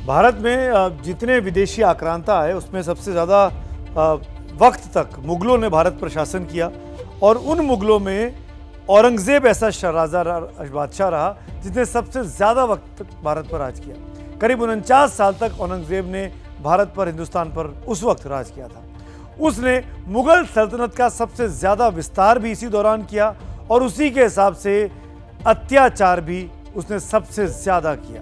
भारत में जितने विदेशी आक्रांता है उसमें सबसे ज़्यादा वक्त तक मुगलों ने भारत पर शासन किया और उन मुगलों में औरंगज़ेब ऐसा बादशाह रहा जिसने सबसे ज़्यादा वक्त तक भारत पर राज किया। करीब 49 साल तक औरंगज़ेब ने भारत पर, हिंदुस्तान पर उस वक्त राज किया था। उसने मुग़ल सल्तनत का सबसे ज़्यादा विस्तार भी इसी दौरान किया और उसी के हिसाब से अत्याचार भी उसने सबसे ज़्यादा किया।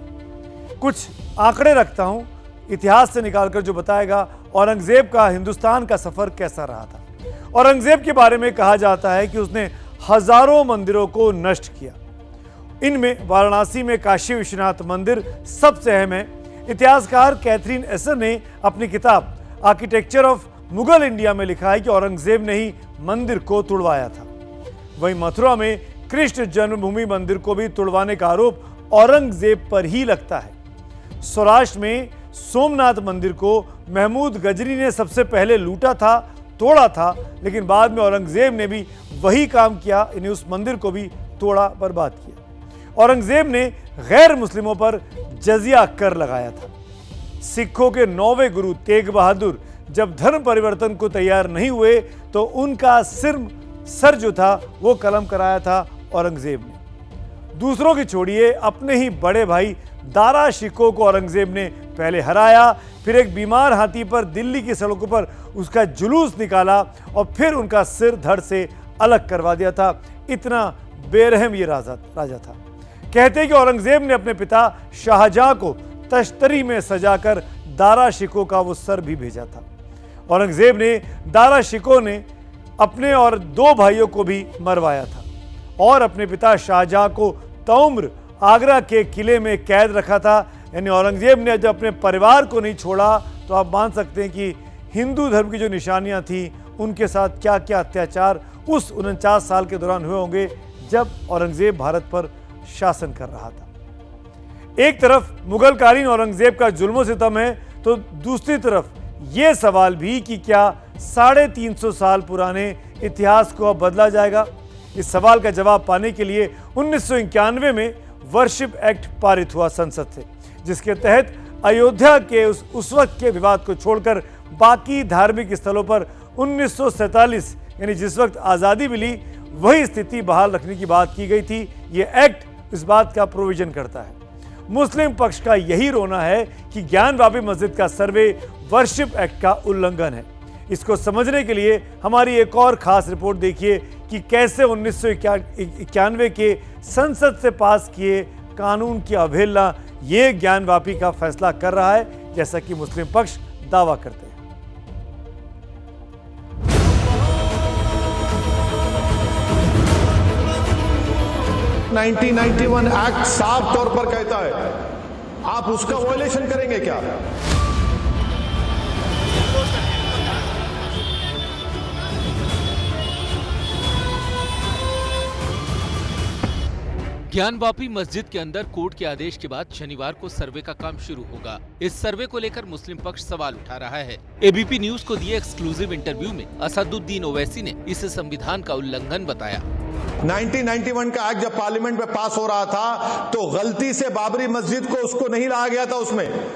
कुछ आंकड़े रखता हूँ इतिहास से निकालकर जो बताएगा औरंगज़ेब का हिंदुस्तान का सफ़र कैसा रहा था। औरंगज़ेब के बारे में कहा जाता है कि उसने हजारों मंदिरों को नष्ट किया। इनमें वाराणसी में काशी विश्वनाथ मंदिर सबसे अहम है। इतिहासकार कैथरीन एसर ने अपनी किताब आर्किटेक्चर ऑफ मुगल इंडिया में लिखा है कि औरंगज़ेब ने ही मंदिर को तुड़वाया था। वहीं मथुरा में कृष्ण जन्मभूमि मंदिर को भी तुड़वाने का आरोप औरंगज़ेब पर ही लगता है। सौराष्ट्र में सोमनाथ मंदिर को महमूद गजनी ने सबसे पहले लूटा था, तोड़ा था, लेकिन बाद में औरंगज़ेब ने भी वही काम किया, इन्हें उस मंदिर को भी तोड़ा, बर्बाद किया। औरंगज़ेब ने गैर मुस्लिमों पर जजिया कर लगाया था। सिखों के 9वें गुरु तेग बहादुर जब धर्म परिवर्तन को तैयार नहीं हुए तो उनका सर जो था वो कलम कराया था औरंगज़ेब ने। दूसरों की छोड़िए, अपने ही बड़े भाई दारा शिकोह को औरंगज़ेब ने पहले हराया, फिर एक बीमार हाथी पर दिल्ली की सड़कों पर उसका जुलूस निकाला और फिर उनका सिर धड़ से अलग करवा दिया था। इतना बेरहम ये राजा था। कहते हैं कि औरंगज़ेब ने अपने पिता शाहजहां को तश्तरी में सजाकर दारा शिकोह का वो सर भी भेजा था। औरंगज़ेब ने दारा शिकोह ने अपने और 2 भाइयों को भी मरवाया था और अपने पिता शाहजहां को तउम्र आगरा के किले में कैद रखा था। यानी औरंगज़ेब ने जब अपने परिवार को नहीं छोड़ा तो आप मान सकते हैं कि हिंदू धर्म की जो निशानियां थी उनके साथ क्या क्या अत्याचार उस 49 साल के दौरान हुए होंगे जब औरंगज़ेब भारत पर शासन कर रहा था। एक तरफ मुगलकालीन औरंगज़ेब का जुल्म सितम है तो दूसरी तरफ ये सवाल भी कि क्या 350 साल पुराने इतिहास को अब बदला जाएगा। इस सवाल का जवाब पाने के लिए 1991 में वर्शिप एक्ट पारित हुआ संसद से, जिसके तहत अयोध्या के उस वक्त के विवाद को छोड़कर बाकी धार्मिक स्थलों पर 1947 यानी जिस वक्त आज़ादी मिली वही स्थिति बहाल रखने की बात की गई थी। ये एक्ट इस बात का प्रोविजन करता है। मुस्लिम पक्ष का यही रोना है कि ज्ञानवापी मस्जिद का सर्वे वर्शिप एक्ट का उल्लंघन है। इसको समझने के लिए हमारी एक और खास रिपोर्ट देखिए कि कैसे 1991 के संसद से पास किए कानून की अवहेलना ये ज्ञानवापी का फैसला कर रहा है, जैसा कि मुस्लिम पक्ष दावा करते हैं। 1991 एक्ट साफ तौर पर कहता है, आप उसका वायलेशन करेंगे क्या? ज्ञानवापी मस्जिद के अंदर कोर्ट के आदेश के बाद शनिवार को सर्वे का काम शुरू होगा। इस सर्वे को लेकर मुस्लिम पक्ष सवाल उठा रहा है। एबीपी न्यूज को दिए एक्सक्लूसिव इंटरव्यू में असदुद्दीन ओवैसी ने इसे संविधान का उल्लंघन बताया। 1991 का एक्ट जब पार्लियामेंट में पास हो रहा था तो गलती से बाबरी मस्जिद को उसको नहीं लाया गया था।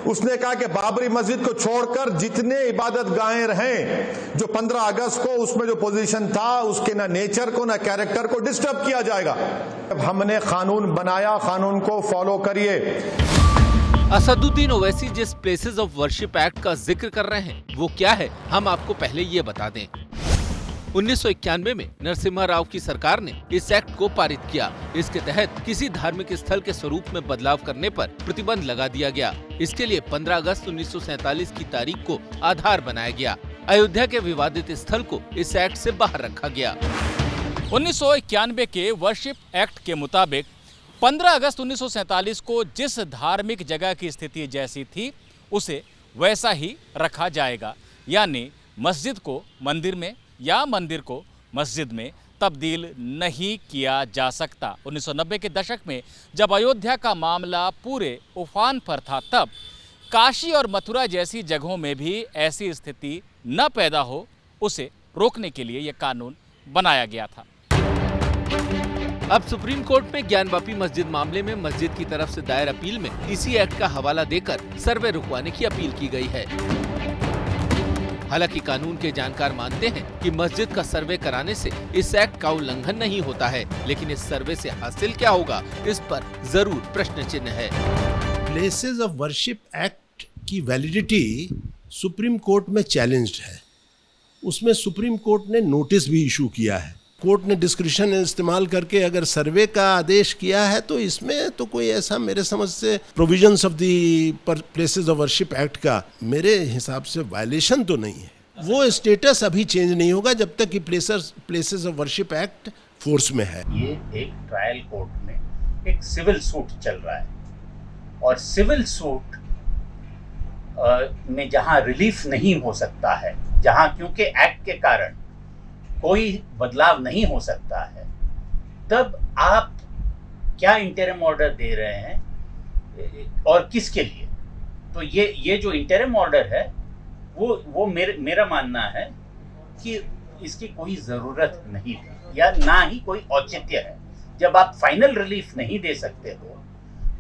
उसने कहा कि बाबरी मस्जिद को छोड़कर जितने इबादत गाहें रहें, जो 15 अगस्त को उसमें जो पोजीशन था उसके ना नेचर को ना कैरेक्टर को डिस्टर्ब किया जाएगा। हमने कानून बनाया, कानून को फॉलो करिए। असदुद्दीन ओवैसी जिस प्लेसेस ऑफ वर्शिप एक्ट का जिक्र कर रहे हैं वो क्या है, हम आपको पहले ये बता दें। 1991 में नरसिम्हा राव की सरकार ने इस एक्ट को पारित किया। इसके तहत किसी धार्मिक स्थल के स्वरूप में बदलाव करने पर प्रतिबंध लगा दिया गया। इसके लिए 15 अगस्त 1947 की तारीख को आधार बनाया गया। अयोध्या के विवादित स्थल को इस एक्ट से बाहर रखा गया। 1991 के वर्शिप एक्ट के मुताबिक 15 अगस्त 1947 को जिस धार्मिक जगह की स्थिति जैसी थी उसे वैसा ही रखा जाएगा, यानी मस्जिद को मंदिर में या मंदिर को मस्जिद में तब्दील नहीं किया जा सकता। 1990 के दशक में जब अयोध्या का मामला पूरे उफान पर था, तब काशी और मथुरा जैसी जगहों में भी ऐसी स्थिति न पैदा हो, उसे रोकने के लिए यह कानून बनाया गया था। अब सुप्रीम कोर्ट में ज्ञानवापी मस्जिद मामले में मस्जिद की तरफ से दायर अपील में इसी एक्ट का हवाला देकर सर्वे रुकवाने की अपील की गई है। हालांकि कानून के जानकार मानते हैं कि मस्जिद का सर्वे कराने से इस एक्ट का उल्लंघन नहीं होता है, लेकिन इस सर्वे से हासिल क्या होगा, इस पर जरूर प्रश्न चिन्ह है। प्लेसेस ऑफ वर्शिप एक्ट की वैलिडिटी सुप्रीम कोर्ट में चैलेंज्ड है। उसमें सुप्रीम कोर्ट ने नोटिस भी इशू किया है। कोर्ट ने डिस्क्रिशन इस्तेमाल करके अगर सर्वे का आदेश किया है तो इसमें तो कोई ऐसा मेरे समझ से provisions of the places of worship act का मेरे हिसाब से वायलेशन तो नहीं है। वो स्टेटस अभी चेंज नहीं होगा जब तक कि places of worship act force में है। ये एक ट्रायल कोर्ट में एक सिविल सूट चल रहा है और सिविल सूट में जहां रिलीफ नहीं हो सकता है, जहां क्योंकि एक्ट के कारण कोई बदलाव नहीं हो सकता है, तब आप क्या इंटरिम ऑर्डर दे रहे हैं और किसके लिए? तो ये जो इंटरिम ऑर्डर है वो मेरा मानना है कि इसकी कोई ज़रूरत नहीं थी या ना ही कोई औचित्य है। जब आप फाइनल रिलीफ नहीं दे सकते हो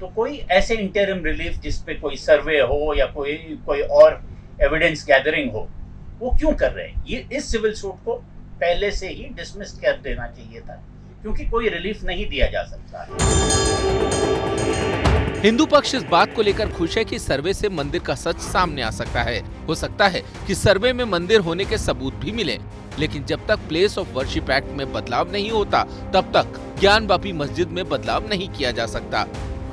तो कोई ऐसे इंटरिम रिलीफ जिस पे कोई सर्वे हो या कोई और एविडेंस गैदरिंग हो, वो क्यों कर रहे हैं? ये इस सिविल सूट को पहले से ही डिसमिस कर देना चाहिए था, क्योंकि कोई रिलीफ नहीं दिया जा सकता है। हिंदू पक्ष इस बात को लेकर खुश है कि सर्वे से मंदिर का सच सामने आ सकता है। हो सकता है कि सर्वे में मंदिर होने के सबूत भी मिले, लेकिन जब तक प्लेस ऑफ वर्शिप एक्ट में बदलाव नहीं होता तब तक ज्ञानवापी मस्जिद में बदलाव नहीं किया जा सकता।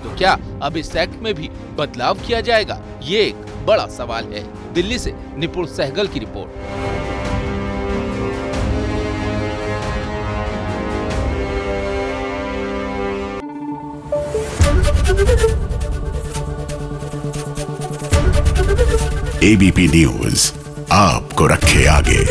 तो क्या अब इस एक्ट में भी बदलाव किया जाएगा? ये एक बड़ा सवाल है। दिल्ली से निपुण सहगल की रिपोर्ट। एबीपी न्यूज आपको रखे आगे।